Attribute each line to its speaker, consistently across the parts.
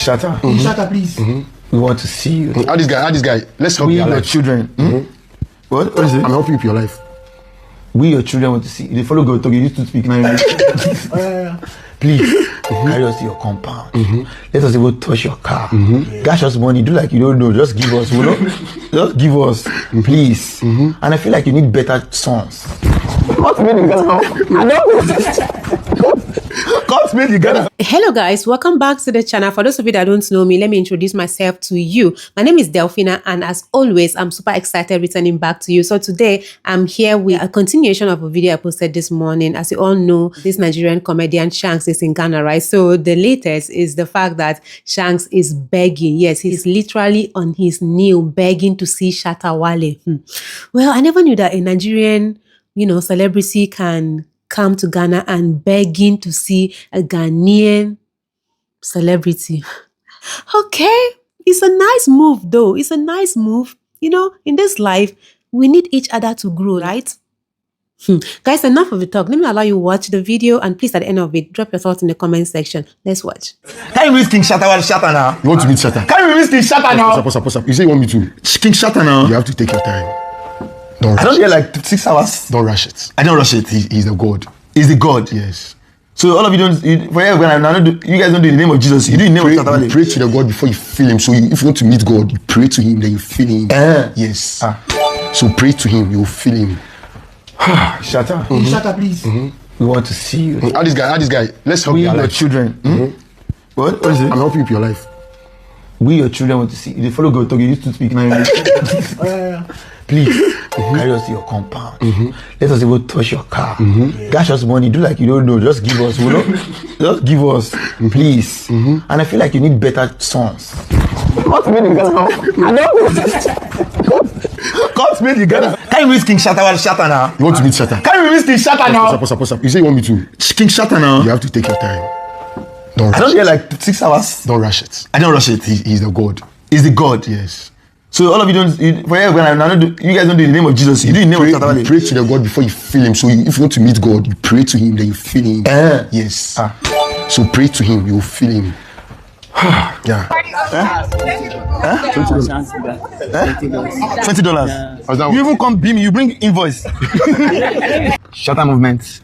Speaker 1: Shatta.
Speaker 2: Shatta, please.
Speaker 1: We want to see you.
Speaker 3: How this guy, let's help
Speaker 1: We
Speaker 3: your
Speaker 1: your
Speaker 3: life.
Speaker 1: children. What is it?
Speaker 3: I'm helping you with your life.
Speaker 1: We your children want to see you. They follow God talk. You used to speak now. Please carry us to your compound. Let us even touch your car. Dash us money. Do like you don't know. Just give us. Just give us, please. And I feel like you need better sons.
Speaker 4: Hello guys, welcome back to the channel. For those of you that don't know me, let me introduce myself to you. My name is Delphina, and as always, I'm super excited returning back to you. So today I'm here with a continuation of a video I posted this morning. As you all know, this Nigerian comedian Shanks is in Ghana, right? So the latest is the fact that Shanks is begging. Yes, he's literally on his knee begging to see SHATTAWALE. Well, I never knew that a Nigerian, celebrity can come to Ghana and begging to see a Ghanaian celebrity. Okay, it's a nice move though. It's a nice move. In this life, we need each other to grow, right? Guys, enough of the talk. Let me allow you to watch the video, and please at the end of it, drop your thoughts in the comment section. Let's watch.
Speaker 1: Can you miss King Shatta now?
Speaker 3: You want to meet Shatta?
Speaker 1: Can you miss King Shatta now?
Speaker 3: Pause up. You say you want me to?
Speaker 1: King Shatta now?
Speaker 3: You have to take your time. Don't rush.
Speaker 1: I don't get like 6 hours.
Speaker 3: Don't rush it.
Speaker 1: I don't rush it.
Speaker 3: He's the God.
Speaker 1: He's the God.
Speaker 3: Yes.
Speaker 1: So all of you don't. You guys don't do in the name of Jesus. You do in the name of
Speaker 3: You
Speaker 1: SHATTAWALE.
Speaker 3: pray to the God before you feel him. So if you want to meet God, you pray to him, then you feel him. Yes. So pray to him, you'll feel him.
Speaker 1: Shatta.
Speaker 2: Shatta, please.
Speaker 1: We want to see you.
Speaker 3: How this guy, let's help
Speaker 1: We
Speaker 3: your
Speaker 1: your
Speaker 3: life.
Speaker 1: children. What is it?
Speaker 3: I'm helping you with your life.
Speaker 1: We your children want to see you. They follow God talk. You used to speak now. Please carry us to your compound. Let us even touch your car. Dash us money. Do like you don't know. Just give us. Just give us, please. And I feel like you need better sons. God's made in Ghana. God's made in Ghana. Can you miss King Shatta now?
Speaker 3: You want to meet Shatta?
Speaker 1: Can you miss King Shatta now?
Speaker 3: Pause up. You say you want me to?
Speaker 1: King Shatta now?
Speaker 3: You have to take your time. Don't rush.
Speaker 1: I don't get like 6 hours.
Speaker 3: Don't rush it.
Speaker 1: I don't rush it.
Speaker 3: He's the God.
Speaker 1: He's the God.
Speaker 3: Yes.
Speaker 1: So all of you don't. You guys don't do in the name of Jesus. You do in the name of SHATTAWALE.
Speaker 3: You pray to the God before you feel him. So if you want to meet God, you pray to him, then you feel him. Yes. So pray to him, you'll feel him. Yeah.
Speaker 1: $20. You even come beam. You bring invoice. Shatta movement.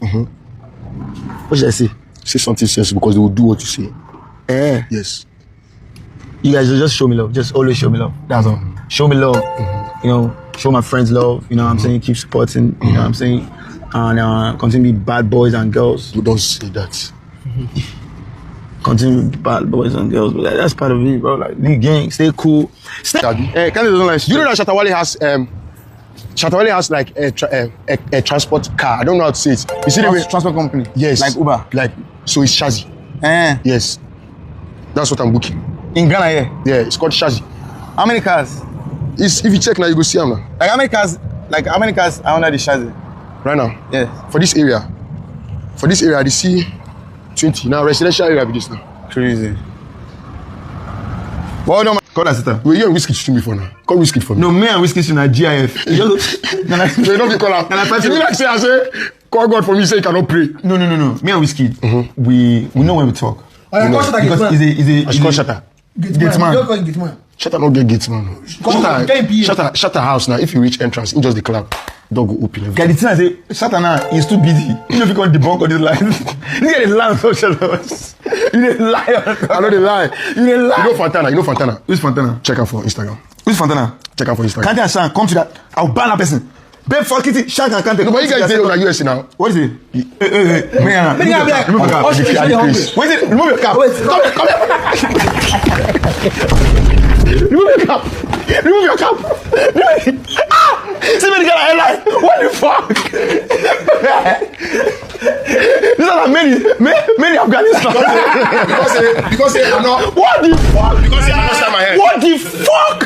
Speaker 1: What should I say?
Speaker 3: Say something sensible because they will do what you say. Yes.
Speaker 1: You guys just show me love. Just always show me love. That's all. Show me love. Show my friends love. You know what I'm saying? Keep supporting. You know what I'm saying? And continue to be bad boys and girls.
Speaker 3: You don't say that.
Speaker 1: Continue to be bad boys and girls. But that's part of it, bro. Like, league gang, stay cool.
Speaker 3: You know that SHATTAWALE has like a transport car. I don't know how to say it. You see the way
Speaker 1: transport company.
Speaker 3: Yes.
Speaker 1: Like Uber.
Speaker 3: So it's chassis. Yes. That's what I'm booking.
Speaker 1: In Ghana, yeah.
Speaker 3: Yeah, it's called chassis.
Speaker 1: How many cars?
Speaker 3: If you check now, you go see them now.
Speaker 1: How many cars are under the chassis?
Speaker 3: Right now.
Speaker 1: Yeah.
Speaker 3: For this area, they see 20. Now residential area be this now.
Speaker 1: Crazy. Well, no, call that sister.
Speaker 3: Well, you and Whiskey to me for now. Call Whiskey for me.
Speaker 1: No, me and Whiskey should not GIF.
Speaker 3: You don't be call out. You mean like I say, call God for me, say you cannot pray.
Speaker 1: No. Me and Whiskey, we know when we talk. Because he's
Speaker 3: call Shatta.
Speaker 1: Gateman.
Speaker 3: Shatta not get gates, man. Shatta house now. If you reach entrance, in just the club, door go open.
Speaker 1: Guy, the thing I say, Shatta now is too busy. You know if you can't debunk all these lies. You get a lie on social media. You didn't lie.
Speaker 3: I know they lie.
Speaker 1: You didn't lie.
Speaker 3: You know Fantana.
Speaker 1: Who's Fantana?
Speaker 3: Check out for Instagram.
Speaker 1: Who's Fantana?
Speaker 3: Check out for Instagram.
Speaker 1: Can't Shank come to that? I'll ban that person. Ben fuck it, Shank and Kante.
Speaker 3: No, but you guys say on US now.
Speaker 1: What is it? Hey. Remove your cap. Wait, remove your cap. Come here. Remove your cap. See me the guy lie. What the fuck? These are many Afghanistan.
Speaker 3: Because I'm not.
Speaker 1: What the fuck?
Speaker 3: Because I'm not my head.
Speaker 1: What the fuck?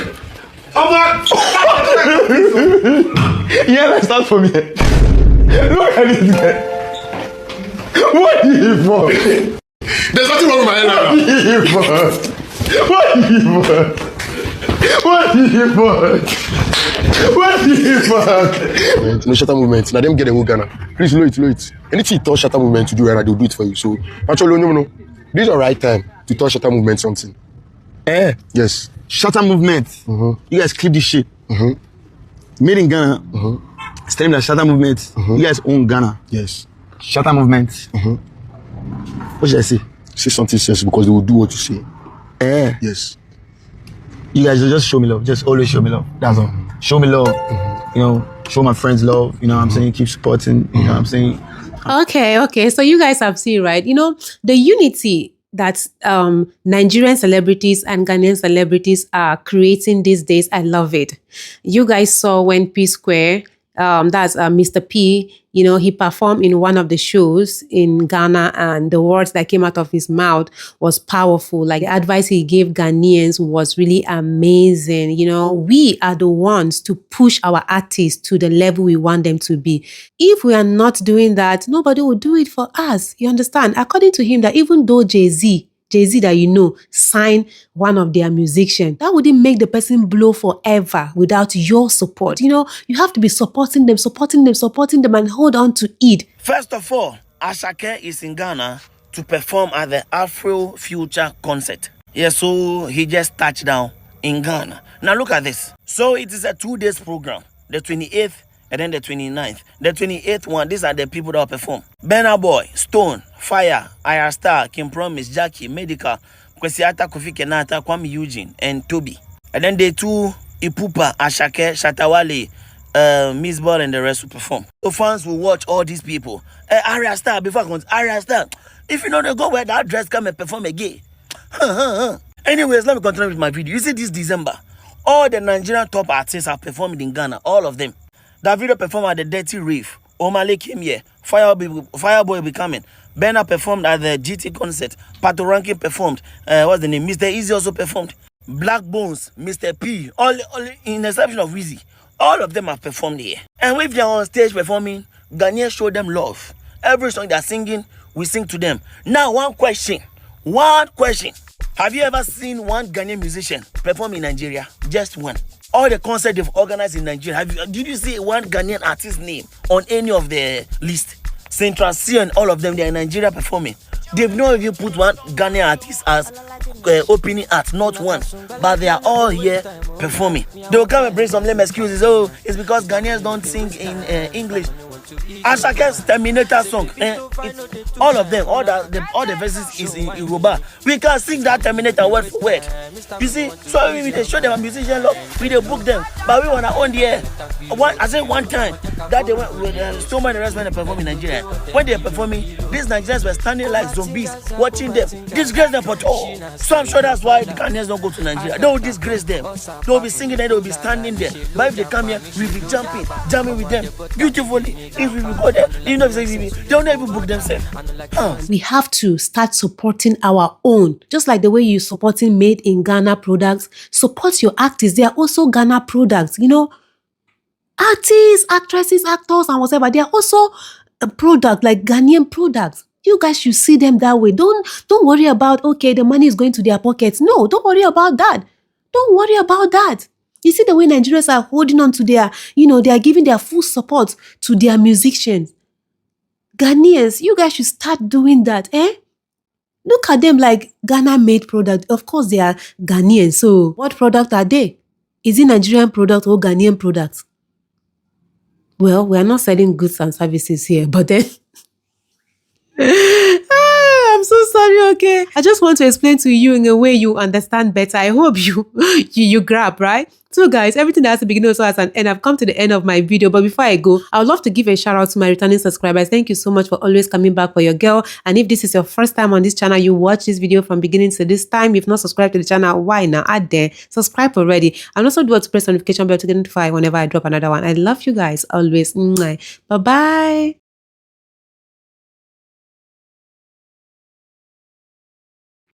Speaker 1: Yeah, let's start from here. Look at this guy. What the fuck?
Speaker 3: There's nothing wrong with my head now.
Speaker 1: What the fuck?
Speaker 3: No Shatta movement. Now them get the whole Ghana. Please load it. Anything you touch Shatta movement to do right now, they'll do it for you. So actually, no. This is the right time to touch Shatta movement something. Yes.
Speaker 1: Shatter movement. You guys clip this shit. Made in Ghana. It's time that Shatter movement. You guys own Ghana.
Speaker 3: Yes.
Speaker 1: Shatter movement. What should I say?
Speaker 3: Say something sensible because they will do what you say. Yes.
Speaker 1: You guys just show me love. Just always show me love. That's all. Show me love. You know, show my friends love. You know what I'm saying? Keep supporting. You know what I'm saying?
Speaker 4: Okay. So you guys have seen, right? You know, the unity that Nigerian celebrities and Ghanaian celebrities are creating these days. I love it. You guys saw when P Square, that's Mr. P, you know, he performed in one of the shows in Ghana, and the words that came out of his mouth was powerful. Like, the advice he gave Ghanaians was really amazing. You know, we are the ones to push our artists to the level we want them to be. If we are not doing that, nobody will do it for us. You understand? According to him, that even though Jay-Z that you know sign one of their musicians, that wouldn't make the person blow forever without your support. You know, you have to be supporting them and hold on to it.
Speaker 2: First of all, Asake is in Ghana to perform at the Afro Future concert. Yeah, so he just touched down in Ghana. Now look at this. So it is a 2 days program, the 28th and then the 29th. The 28th one, these are the people that will perform. Burna Boy, Stone, Fire, IR Star, Kim Promise, Jackie, Medical, Kwesiata, Kofi Kenata, Kwame Eugene, and Toby. And then day 2, Ipupa, Ashake, SHATTAWALE, Miss Ball, and the rest will perform. So fans will watch all these people. IR Star, before I go, IR Star, if you know they go wear that dress, come and perform again. Anyways, let me continue with my video. You see, this December, all the Nigerian top artists are performing in Ghana, all of them. That video performed at the Dirty Rave. Omale came here. Fireboy will be coming. Burna performed at the GT concert. Pato Rankin performed. What's the name? Mr. Easy also performed. Black Bones, Mr. P, all in exception of Weezy. All of them have performed here. And if they're on stage performing, Ghanaians show them love. Every song they're singing, we sing to them. Now, one question. Have you ever seen one Ghanaian musician perform in Nigeria? Just one. All the concerts they've organized in Nigeria, did you see one Ghanaian artist name on any of the list? Central C and all of them, they're in Nigeria performing. They've not even put one Ghanaian artist as opening act, not one. But they are all here performing. They will come and bring some lame excuses. Oh, it's because Ghanaians don't sing in English. Ashake's Terminator song, all of them, all the verses is in Yoruba. We can sing that Terminator word for word. You see, so we show them a musician love, we book them, but we wanna own the air. I said one time that they went with so many rest when they perform in Nigeria. When they are performing, these Nigerians were standing like zombies, watching them, disgrace them for all. So I'm sure that's why the Ghanaians don't go to Nigeria. They will disgrace them. They will be singing there, they will be standing there. But if they come here, we'll be jamming with them beautifully. If we go there, you know, they don't even book themselves.
Speaker 4: We have to start supporting our own. Just like the way you're supporting made in Ghana products, support your artists. They are also Ghana products. You know, artists, actresses, actors, and whatever. They are also a product, like Ghanaian products. You guys should see them that way. Don't worry about, okay, the money is going to their pockets. No, don't worry about that. Don't worry about that. You see the way Nigerians are holding on to their, you know, they are giving their full support to their musicians. Ghanaians, you guys should start doing that, eh? Look at them like Ghana-made product. Of course, they are Ghanaian. So what product are they? Is it Nigerian product or Ghanaian product? Well, we are not selling goods and services here, but then... I'm so sorry, okay? I just want to explain to you in a way you understand better. I hope you grab, right? So guys, everything that has a beginning also has an end. I've come to the end of my video, but before I go, I would love to give a shout out to my returning subscribers. Thank you so much for always coming back for your girl. And if this is your first time on this channel, you watch this video from beginning to this time, you've not subscribed to the channel, why now? Add there, subscribe already. And also do what to press the notification bell to get notified whenever I drop another one. I love you guys always. Bye-bye.